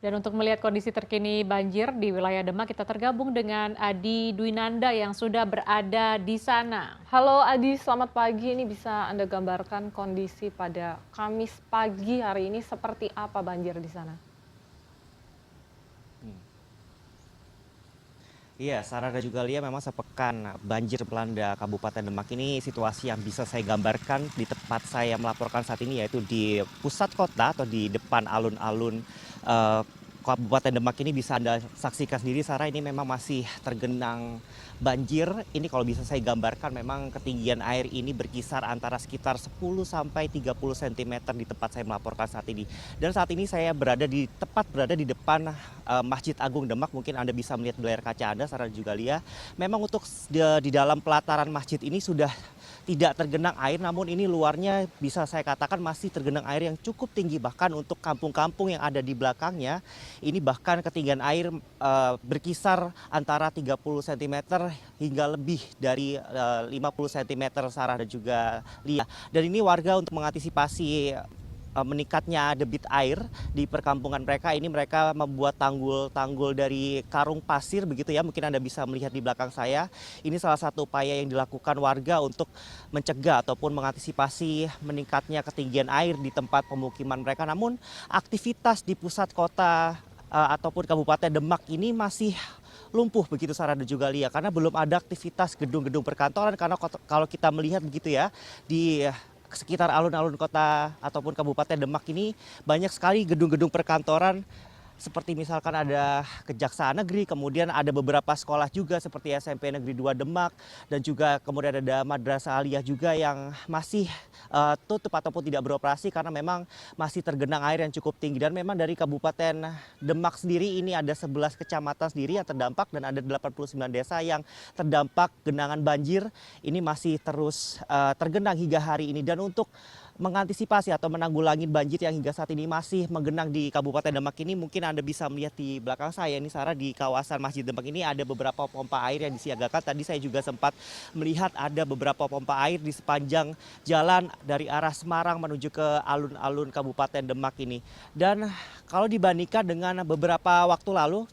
Dan untuk melihat kondisi terkini banjir di wilayah Demak, kita tergabung dengan Adi Dwinanda yang sudah berada di sana. Halo Adi, selamat pagi. Ini bisa Anda gambarkan kondisi pada Kamis pagi hari ini seperti apa banjir di sana? Hmm. Iya, Sarah dan juga Lia memang sepekan banjir melanda Kabupaten Demak ini situasi yang bisa saya gambarkan di tempat saya melaporkan saat ini yaitu di pusat kota atau di depan alun-alun eh, Kabupaten Demak ini bisa Anda saksikan sendiri Sarah ini memang masih tergenang banjir. Ini kalau bisa saya gambarkan memang ketinggian air ini berkisar antara sekitar 10 sampai 30 cm di tempat saya melaporkan saat ini. Dan saat ini saya berada di depan Masjid Agung Demak. Mungkin Anda bisa melihat di layar kaca Anda, Sarah dan juga Lia. Memang untuk di dalam pelataran masjid ini sudah tidak tergenang air, namun ini luarnya bisa saya katakan masih tergenang air yang cukup tinggi. Bahkan untuk kampung-kampung yang ada di belakangnya, ini bahkan ketinggian air berkisar antara 30 cm hingga lebih dari 50 cm, Sarah dan juga Lia. Dan ini warga untuk mengantisipasi meningkatnya debit air di perkampungan mereka ini mereka membuat tanggul-tanggul dari karung pasir begitu ya, mungkin Anda bisa melihat di belakang saya. Ini salah satu upaya yang dilakukan warga untuk mencegah ataupun mengantisipasi meningkatnya ketinggian air di tempat pemukiman mereka. Namun aktivitas di pusat kota ataupun Kabupaten Demak ini masih lumpuh begitu, Sarah dan juga Lia, karena belum ada aktivitas gedung-gedung perkantoran. Karena kalau kita melihat begitu ya, di sekitar alun-alun kota ataupun Kabupaten Demak ini banyak sekali gedung-gedung perkantoran, seperti misalkan ada Kejaksaan Negeri, kemudian ada beberapa sekolah juga seperti SMP Negeri 2 Demak, dan juga kemudian ada Madrasah Aliyah juga yang masih tutup ataupun tidak beroperasi karena memang masih tergenang air yang cukup tinggi. Dan memang dari Kabupaten Demak sendiri ini ada 11 kecamatan sendiri yang terdampak dan ada 89 desa yang terdampak genangan banjir. Ini masih terus tergenang hingga hari ini. Dan untuk mengantisipasi atau menanggulangi banjir yang hingga saat ini masih menggenang di Kabupaten Demak ini, mungkin Anda bisa melihat di belakang saya ini, Sarah, di kawasan Masjid Demak ini ada beberapa pompa air yang disiagakan. Tadi saya juga sempat melihat ada beberapa pompa air di sepanjang jalan dari arah Semarang menuju ke alun-alun Kabupaten Demak ini. Dan kalau dibandingkan dengan beberapa waktu lalu,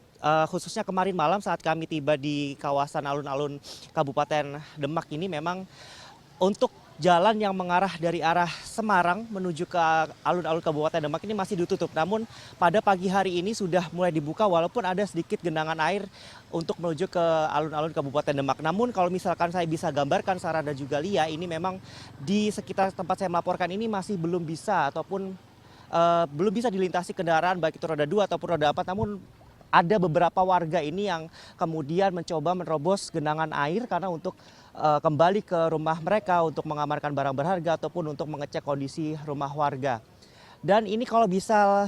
khususnya kemarin malam saat kami tiba di kawasan alun-alun Kabupaten Demak ini, memang untuk jalan yang mengarah dari arah Semarang menuju ke alun-alun Kabupaten Demak ini masih ditutup. Namun pada pagi hari ini sudah mulai dibuka walaupun ada sedikit genangan air untuk menuju ke alun-alun Kabupaten Demak. Namun kalau misalkan saya bisa gambarkan, Sarah dan juga Lia, ini memang di sekitar tempat saya melaporkan ini masih belum bisa ataupun belum bisa dilintasi kendaraan baik itu roda 2 ataupun roda 4. Namun ada beberapa warga ini yang kemudian mencoba menerobos genangan air karena untuk kembali ke rumah mereka untuk mengamankan barang berharga ataupun untuk mengecek kondisi rumah warga. Dan ini kalau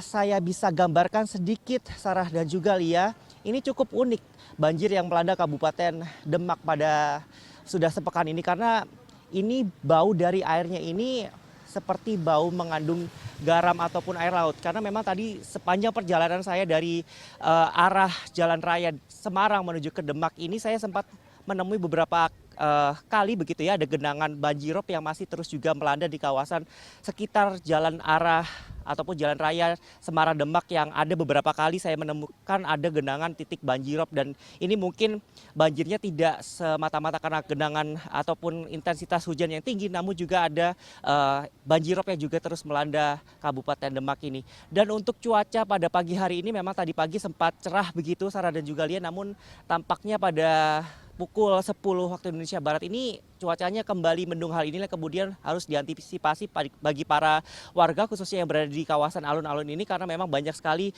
saya bisa gambarkan sedikit, Sarah dan juga Lia, ini cukup unik banjir yang melanda Kabupaten Demak pada sudah sepekan ini, karena ini bau dari airnya ini seperti bau mengandung garam ataupun air laut. Karena memang tadi sepanjang perjalanan saya dari arah Jalan Raya Semarang menuju ke Demak ini, saya sempat menemui beberapa kali begitu ya, ada genangan banjirop yang masih terus juga melanda di kawasan sekitar jalan arah ataupun jalan raya Semarang Demak, yang ada beberapa kali saya menemukan ada genangan titik banjirop. Dan ini mungkin banjirnya tidak semata-mata karena genangan ataupun intensitas hujan yang tinggi, namun juga ada banjirop yang juga terus melanda Kabupaten Demak ini. Dan untuk cuaca pada pagi hari ini memang tadi pagi sempat cerah begitu, Sarah dan juga Lia, namun tampaknya pada pukul 10 waktu Indonesia Barat ini cuacanya kembali mendung. Hal inilah kemudian harus diantisipasi bagi para warga khususnya yang berada di kawasan alun-alun ini, karena memang banyak sekali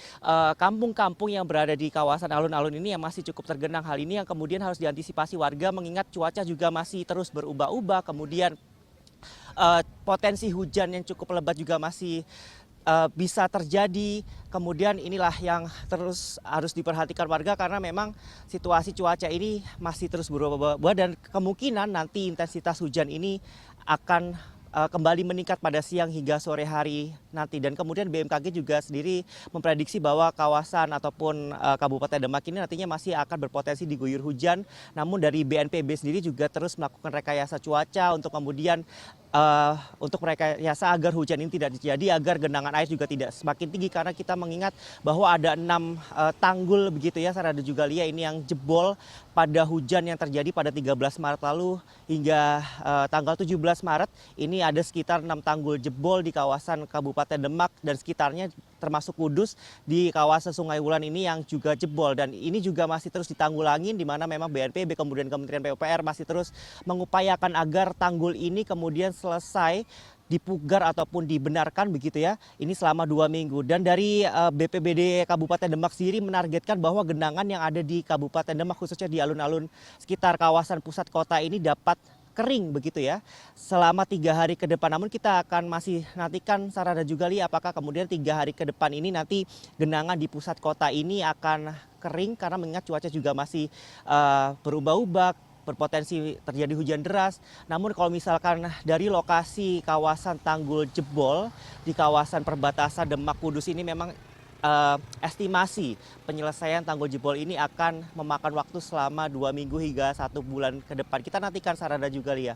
kampung-kampung yang berada di kawasan alun-alun ini yang masih cukup tergenang. Hal ini yang kemudian harus diantisipasi warga mengingat cuaca juga masih terus berubah-ubah, kemudian potensi hujan yang cukup lebat juga masih bisa terjadi. Kemudian inilah yang terus harus diperhatikan warga karena memang situasi cuaca ini masih terus berubah-ubah dan kemungkinan nanti intensitas hujan ini akan kembali meningkat pada siang hingga sore hari nanti. Dan kemudian BMKG juga sendiri memprediksi bahwa kawasan ataupun Kabupaten Demak ini nantinya masih akan berpotensi diguyur hujan. Namun dari BNPB sendiri juga terus melakukan rekayasa cuaca untuk kemudian untuk merekayasa agar hujan ini tidak terjadi, agar genangan air juga tidak semakin tinggi, karena kita mengingat bahwa ada 6 tanggul begitu ya Sarah dan juga Lia, ini yang jebol pada hujan yang terjadi pada 13 Maret lalu hingga tanggal 17 Maret. Ini ada sekitar 6 tanggul jebol di kawasan Kabupaten Demak dan sekitarnya, termasuk Kudus di kawasan Sungai Wulan ini yang juga jebol, dan ini juga masih terus ditanggulangin, di mana memang BNPB kemudian Kementerian PUPR masih terus mengupayakan agar tanggul ini kemudian selesai dipugar ataupun dibenarkan begitu ya. Ini selama 2 minggu, dan dari BPBD Kabupaten Demak sendiri menargetkan bahwa genangan yang ada di Kabupaten Demak khususnya di alun-alun sekitar kawasan pusat kota ini dapat kering begitu ya selama 3 hari ke depan. Namun kita akan masih nantikan Sarah dan juga Lia, apakah kemudian 3 hari ke depan ini nanti genangan di pusat kota ini akan kering, karena mengingat cuaca juga masih berubah-ubah, berpotensi terjadi hujan deras. Namun kalau misalkan dari lokasi kawasan tanggul jebol di kawasan perbatasan Demak Kudus ini, memang estimasi penyelesaian tanggul jebol ini akan memakan waktu selama 2 minggu hingga 1 bulan ke depan. Kita nantikan Sarah dan juga Lia.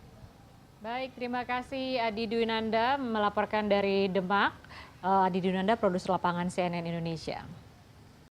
Baik, terima kasih Adi Dwinanda melaporkan dari Demak. Adi Dwinanda, produser lapangan CNN Indonesia.